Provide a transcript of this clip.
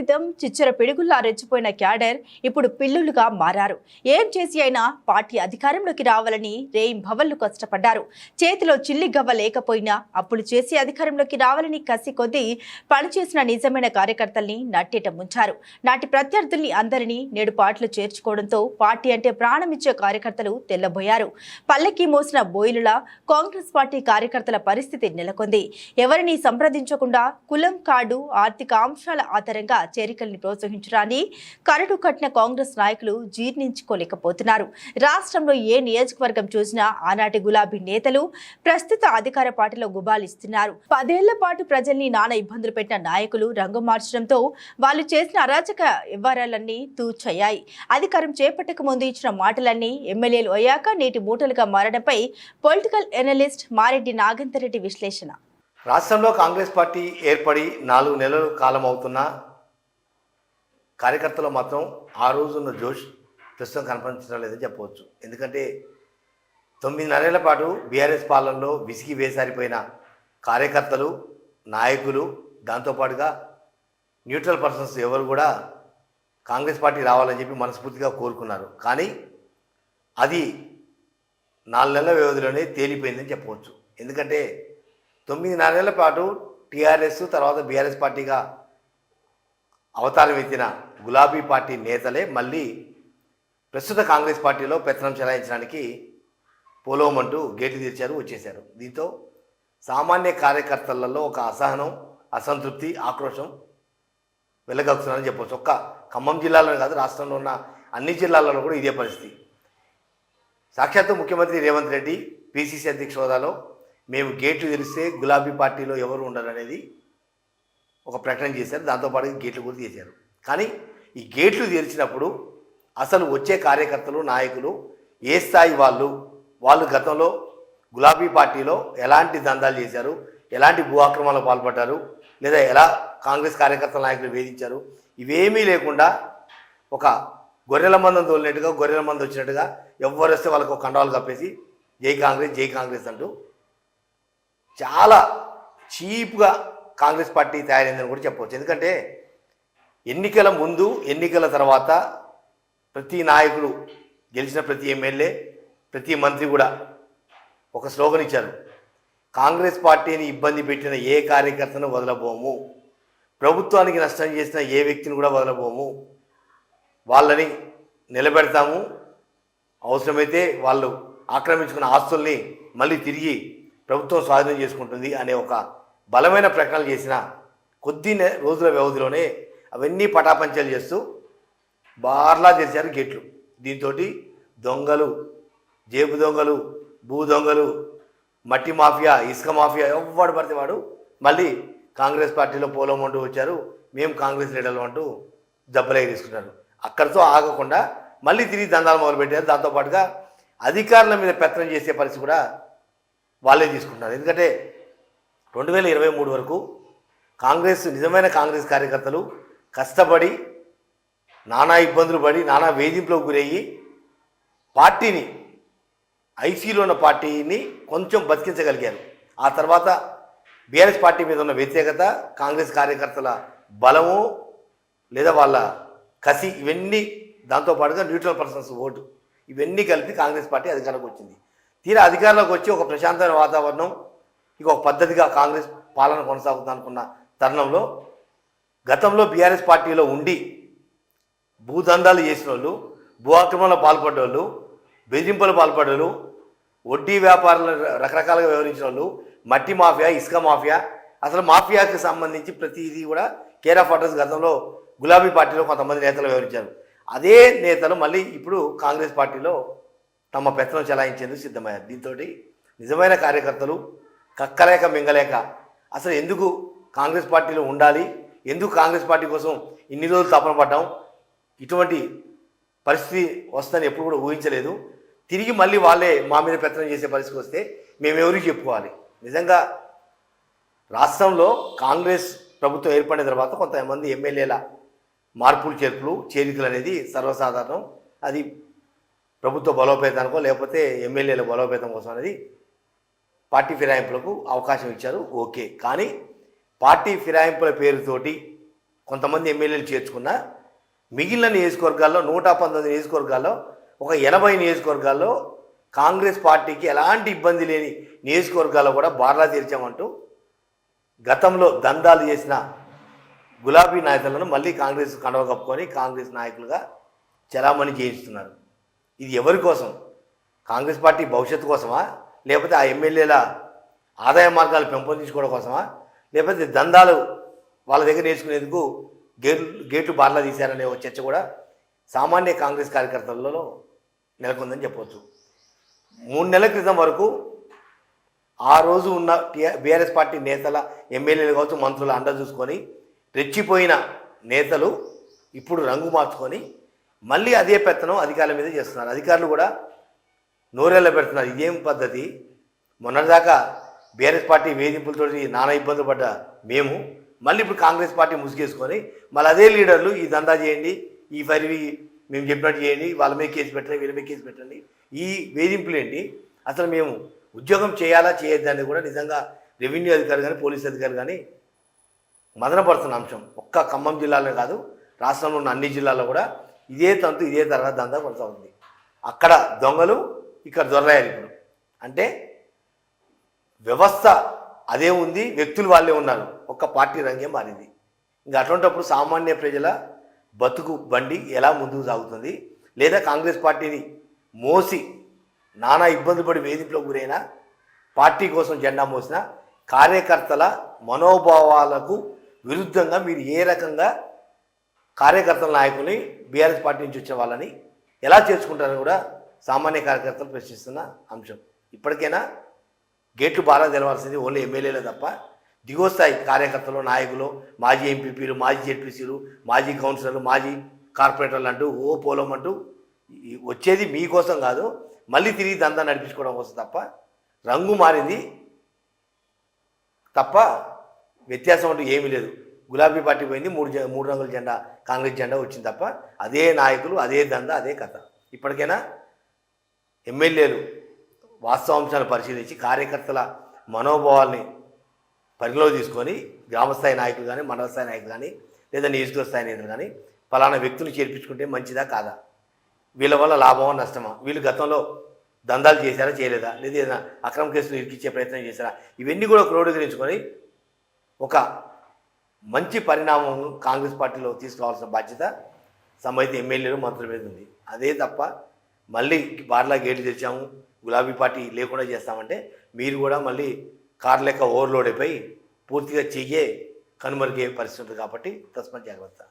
క్రితం చిచ్చర పిడుగుల్లా రెచ్చిపోయిన క్యాడర్ ఇప్పుడు పిల్లులుగా మారారు. ఏం చేసి అయినా పార్టీ అధికారంలోకి రావాలని రేయింబవళ్లు కష్టపడ్డారు. చేతిలో చిల్లి గవ్వ లేకపోయినా అప్పులు చేసి అధికారంలోకి రావాలని కసి కొద్దీ పనిచేసిన నిజమైన కార్యకర్తల్ని నట్టేట ముంచారు. నాటి ప్రత్యర్థుల్ని అందరినీ నేడు పార్టీలో చేర్చుకోవడంతో పార్టీ అంటే ప్రాణమిచ్చే కార్యకర్తలు తెల్లబోయారు. పల్లెకి మోసిన బోయిలులా కాంగ్రెస్ పార్టీ కార్యకర్తల పరిస్థితి నెలకొంది. ఎవరిని సంప్రదించకుండా కులం, కార్డు, ఆర్థిక అంశాల ఆధారంగా చేరికల్ని ప్రోత్సహించడాన్ని కరడు కట్టిన కాంగ్రెస్ నాయకులు జీర్ణించుకోలేకపోతున్నారు. రాష్ట్రంలో ఏ నియోజకవర్గం చూసినా ఆనాటి గులాబీ నేతలు ప్రస్తుత అధికార పార్టీలో గుబాలిస్తున్నారు. 10 ఏళ్ల పాటు ప్రజల్ని నానా ఇబ్బందులు పెట్టిన నాయకులు రంగు మార్చడంతో వాళ్ళు చేసిన అరాచక వ్యవహారాలన్నీ తూచయ్యాయి. అధికారం చేపట్టక ముందు ఇచ్చిన మాటలన్నీ ఎమ్మెల్యేలు అయ్యాక నేటి మూటలుగా మారడంపై పొలిటికల్ ఎనలిస్ట్ మారెడ్డి నాగేందర్ రెడ్డి విశ్లేషణ. రాష్ట్రంలో కాంగ్రెస్ పార్టీ ఏర్పడి 4 నెలల కాలం అవుతున్న కార్యకర్తలు మాత్రం ఆ రోజున్న జోష్ ప్రస్తుతం కనిపించడం లేదని చెప్పవచ్చు. ఎందుకంటే 9 నెలల పాటు బీఆర్ఎస్ పాలనలో విసిగి వేసారిపోయిన కార్యకర్తలు, నాయకులు, దాంతోపాటుగా న్యూట్రల్ పర్సన్స్ ఎవరు కూడా కాంగ్రెస్ పార్టీ రావాలని చెప్పి మనస్ఫూర్తిగా కోరుకున్నారు. కానీ అది 4 నెలల వ్యవధిలోనే తేలిపోయిందని చెప్పవచ్చు. ఎందుకంటే 9 నెలల పాటు టీఆర్ఎస్ తర్వాత బీఆర్ఎస్ పార్టీగా అవతారం ఎత్తిన గులాబీ పార్టీ నేతలే మళ్ళీ ప్రస్తుత కాంగ్రెస్ పార్టీలో పెత్తనం చెలాయించడానికి పోలోమంటూ గేట్లు తెరిచారు, వచ్చేశారు. దీంతో సామాన్య కార్యకర్తలలో ఒక అసహనం, అసంతృప్తి, ఆక్రోశం వెలగక్కుతున్నారని చెప్పవచ్చు. ఒక్క ఖమ్మం జిల్లాలోనే కాదు, రాష్ట్రంలో ఉన్న అన్ని జిల్లాలలో కూడా ఇదే పరిస్థితి. సాక్షాత్తు ముఖ్యమంత్రి రేవంత్ రెడ్డి పిసిసి అధ్యక్ష హోదాలో మేము గేట్లు తెరిస్తే గులాబీ పార్టీలో ఎవరు ఉండరనేది ఒక ప్రకటన చేశారు. దాంతోపాటు గేట్లు కూడా తీశారు. కానీ ఈ గేట్లు తెరిచినప్పుడు అసలు వచ్చే కార్యకర్తలు, నాయకులు ఏ స్థాయి వాళ్ళు గతంలో గులాబీ పార్టీలో ఎలాంటి దందాలు చేశారు, ఎలాంటి భూ ఆక్రమణలకు పాల్పడ్డారు, లేదా ఎలా కాంగ్రెస్ కార్యకర్తల నాయకులు వేధించారు, ఇవేమీ లేకుండా ఒక గొర్రెల మందం తోలినట్టుగా, గొర్రెల మంది వచ్చినట్టుగా ఎవరు వస్తే వాళ్ళకు కండాలు కప్పేసి జై కాంగ్రెస్, జై కాంగ్రెస్ అంటూ చాలా చీప్గా కాంగ్రెస్ పార్టీ తయారైందని కూడా చెప్పవచ్చు. ఎందుకంటే ఎన్నికల ముందు, ఎన్నికల తర్వాత ప్రతి నాయకుడు, గెలిచిన ప్రతి ఎమ్మెల్యే, ప్రతి మంత్రి కూడా ఒక స్లోగన్ ఇచ్చారు: కాంగ్రెస్ పార్టీని ఇబ్బంది పెట్టిన ఏ కార్యకర్తను వదలబోము, ప్రభుత్వానికి నష్టం చేసిన ఏ వ్యక్తిని కూడా వదలబోము, వాళ్ళని నిలబెడతాము, అవసరమైతే వాళ్ళు ఆక్రమించుకున్న ఆస్తుల్ని మళ్ళీ తిరిగి ప్రభుత్వం స్వాధీనం చేసుకుంటుంది అనే ఒక బలమైన ప్రకటనలు చేసిన కొద్ది రోజుల వ్యవధిలోనే అవన్నీ పటాపంచలు చేస్తూ బార్లా తెరిచారు గేట్లు. దీంతో దొంగలు, జేబు దొంగలు, భూ దొంగలు, మట్టి మాఫియా, ఇసుక మాఫియా ఎవడు పడితే వాడు మళ్ళీ కాంగ్రెస్ పార్టీలో పోలమంటూ వచ్చారు. మేము కాంగ్రెస్ లీడర్లు అంటూ దెబ్బలే తీసుకున్నారు. అక్కడితో ఆగకుండా మళ్ళీ తిరిగి దందాలు మొదలుపెట్టారు. దాంతోపాటుగా అధికారుల మీద పెత్తనం చేసే పరిస్థితి కూడా వాళ్ళే తీసుకుంటున్నారు. ఎందుకంటే 2023 వరకు కాంగ్రెస్, నిజమైన కాంగ్రెస్ కార్యకర్తలు కష్టపడి నానా ఇబ్బందులు పడి నానా వేధింపులకు గురయ్యి పార్టీని, ఐసీలో ఉన్న పార్టీని కొంచెం బతికించగలిగారు. ఆ తర్వాత బీఆర్ఎస్ పార్టీ మీద ఉన్న వ్యతిరేకత, కాంగ్రెస్ కార్యకర్తల బలము లేదా వాళ్ళ కసి, ఇవన్నీ దాంతోపాటుగా న్యూట్రల్ పర్సన్స్ ఓటు, ఇవన్నీ కలిపి కాంగ్రెస్ పార్టీ అధికారంలోకి వచ్చింది. తీరా అధికారంలోకి వచ్చి ఒక ప్రశాంతమైన వాతావరణం, ఇక ఒక పద్ధతిగా కాంగ్రెస్ పాలన కొనసాగుతుంది అనుకున్న తరుణంలో గతంలో బీఆర్ఎస్ పార్టీలో ఉండి భూదందాలు చేసిన వాళ్ళు, భూ ఆక్రమణలో పాల్పడ్డోళ్ళు, బెదిరింపులు పాల్పడ్డోళ్ళు, వడ్డీ వ్యాపారాలు రకరకాలుగా వ్యవహరించిన వాళ్ళు, మట్టి మాఫియా, ఇసుక మాఫియా, అసలు మాఫియాకి సంబంధించి ప్రతిదీ కూడా కేర్ ఆఫ్ అడ్రస్ గతంలో గులాబీ పార్టీలో కొంతమంది నేతలు వ్యవహరించారు. అదే నేతలు మళ్ళీ ఇప్పుడు కాంగ్రెస్ పార్టీలో తమ పెత్తనం చెలాయించేందుకు సిద్ధమయ్యారు. దీంతో నిజమైన కార్యకర్తలు కక్కలేక మింగలేక అసలు ఎందుకు కాంగ్రెస్ పార్టీలో ఉండాలి, ఎందుకు కాంగ్రెస్ పార్టీ కోసం ఇన్ని రోజులు తపన పడ్డాం, ఇటువంటి పరిస్థితి వస్తుందని ఎప్పుడు కూడా ఊహించలేదు, తిరిగి మళ్ళీ వాళ్ళే మా మీద పెత్తనం చేసే పరిస్థితి వస్తే మేమెవరికి చెప్పుకోవాలి. నిజంగా రాష్ట్రంలో కాంగ్రెస్ ప్రభుత్వం ఏర్పడిన తర్వాత కొంతమంది ఎమ్మెల్యేల మార్పులు, చేరికలు అనేది సర్వసాధారణం. అది ప్రభుత్వ బలోపేతానికో లేకపోతే ఎమ్మెల్యేల బలోపేతం కోసం అనేది పార్టీ ఫిరాయింపులకు అవకాశం ఇచ్చారు. ఓకే, కానీ పార్టీ ఫిరాయింపుల పేరుతోటి కొంతమంది ఎమ్మెల్యేలు చేర్చుకున్నా మిగిలిన నియోజకవర్గాల్లో 119 నియోజకవర్గాల్లో ఒక 80 నియోజకవర్గాల్లో కాంగ్రెస్ పార్టీకి ఎలాంటి ఇబ్బంది లేని నియోజకవర్గాల్లో కూడా బార్లా తెరిచామంటూ గతంలో దందాలు చేసిన గులాబీ నాయకులను మళ్ళీ కాంగ్రెస్ కండవ కప్పుకొని కాంగ్రెస్ నాయకులుగా చలామణి చేయిస్తున్నారు. ఇది ఎవరి కోసం? కాంగ్రెస్ పార్టీ భవిష్యత్తు కోసమా, లేకపోతే ఆ ఎమ్మెల్యేల ఆదాయ మార్గాలు పెంపొందించుకోవడం కోసమా, లేకపోతే దందాలు వాళ్ళ దగ్గర నేర్చుకునేందుకు గేట్లు బార్లా తీశారనే ఒక చర్చ కూడా సామాన్య కాంగ్రెస్ కార్యకర్తలలో నెలకొందని చెప్పవచ్చు. 3 నెలల క్రితం వరకు ఆ రోజు ఉన్న బీఆర్ఎస్ పార్టీ నేతల ఎమ్మెల్యేలు కావచ్చు, మంత్రుల అండ చూసుకొని రెచ్చిపోయిన నేతలు ఇప్పుడు రంగు మార్చుకొని మళ్ళీ అదే పెత్తనం అధికారుల మీద చేస్తున్నారు. అధికారులు కూడా నోరెళ్ళ పెడుతున్నారు. ఇదేం పద్ధతి? మొన్నటిదాకా బీఆర్ఎస్ పార్టీ వేధింపులతో నానా ఇబ్బందులు పడ్డ మేము మళ్ళీ ఇప్పుడు కాంగ్రెస్ పార్టీ ముసుగేసుకొని మళ్ళీ అదే లీడర్లు ఈ దందా చేయండి, ఈ ఫైర్వి మేము చెప్పినట్టు చేయండి, వాళ్ళ మీద కేసు పెట్టండి, వీళ్ళ మీద కేసు పెట్టండి, ఈ వేధింపులు ఏంటి? అసలు మేము ఉద్యోగం చేయాలా చేయొద్దని కూడా నిజంగా రెవెన్యూ అధికారులు కానీ పోలీస్ అధికారులు కానీ మదనపడుతున్న అంశం. ఒక్క ఖమ్మం జిల్లాలో కాదు, రాష్ట్రంలో ఉన్న అన్ని జిల్లాల్లో కూడా ఇదే తంతు ఇదే తరహా దందా కొనసాగుతుంది. అక్కడ దొంగలు, ఇక్కడ దొరలయ్యారు. ఇప్పుడు అంటే వ్యవస్థ అదే ఉంది, వ్యక్తులు వాళ్ళే ఉన్నారు, ఒక్క పార్టీ రంగే మారింది. ఇంకా అటువంటిప్పుడు సామాన్య ప్రజల బతుకు బండి ఎలా ముందుకు సాగుతుంది? లేదా కాంగ్రెస్ పార్టీని మోసి నానా ఇబ్బంది పడి వేధింపులకు గురైన పార్టీ కోసం జెండా మోసిన కార్యకర్తల మనోభావాలకు విరుద్ధంగా మీరు ఏ రకంగా కార్యకర్తల నాయకుల్ని బీఆర్ఎస్ పార్టీ నుంచి వచ్చిన వాళ్ళని ఎలా చేర్చుకుంటారని కూడా సామాన్య కార్యకర్తలు ప్రశ్నిస్తున్న అంశం. ఇప్పటికైనా గేట్లు బాగా తెలవాల్సింది ఓన్లీ ఎమ్మెల్యేలే తప్ప దిగోస్థాయి కార్యకర్తలు, నాయకులు, మాజీ ఎంపీపీలు, మాజీ జెడ్పీసీలు, మాజీ కౌన్సిలర్లు, మాజీ కార్పొరేటర్లు అంటూ ఓ పోలం అంటూ వచ్చేది మీకోసం కాదు, మళ్ళీ తిరిగి దందా నడిపించుకోవడం కోసం తప్ప రంగు మారింది తప్ప వ్యత్యాసం అంటూ ఏమీ లేదు. గులాబీ పార్టీ పోయింది, మూడు రంగుల జెండా కాంగ్రెస్ జెండా వచ్చింది తప్ప అదే నాయకులు, అదే దందా, అదే కథ. ఇప్పటికైనా ఎమ్మెల్యేలు వాస్తవాంశాలను పరిశీలించి కార్యకర్తల మనోభావాల్ని పరిగణలో తీసుకొని గ్రామస్థాయి నాయకులు కానీ, మండల స్థాయి నాయకులు కానీ, లేదా నియోజకవర్గ స్థాయి నేతలు కానీ ఫలానా వ్యక్తులు చేర్పించుకుంటే మంచిదా కాదా, వీళ్ళ వల్ల లాభమా నష్టమా, వీళ్ళు గతంలో దందాలు చేశారా చేయలేదా, లేదా ఏదైనా అక్రమ కేసులు ఇరికిచ్చే ప్రయత్నం చేశారా, ఇవన్నీ కూడా క్రోడీకరించుకొని ఒక మంచి పరిణామం కాంగ్రెస్ పార్టీలో తీసుకోవాల్సిన బాధ్యత సంబంధిత ఎమ్మెల్యేలు, మంత్రుల మీద ఉంది. అదే తప్ప మళ్ళీ బార్లా గేట్లు తెచ్చాము, గులాబీ పార్టీ లేకుండా చేస్తామంటే మీరు కూడా మళ్ళీ కార్ లెక్క ఓవర్లోడ్ అయిపోయి పూర్తిగా చెయ్యే కనుమరుగే పరిస్థితి ఉంటుంది. కాబట్టి తస్మత్ జాగ్రత్త.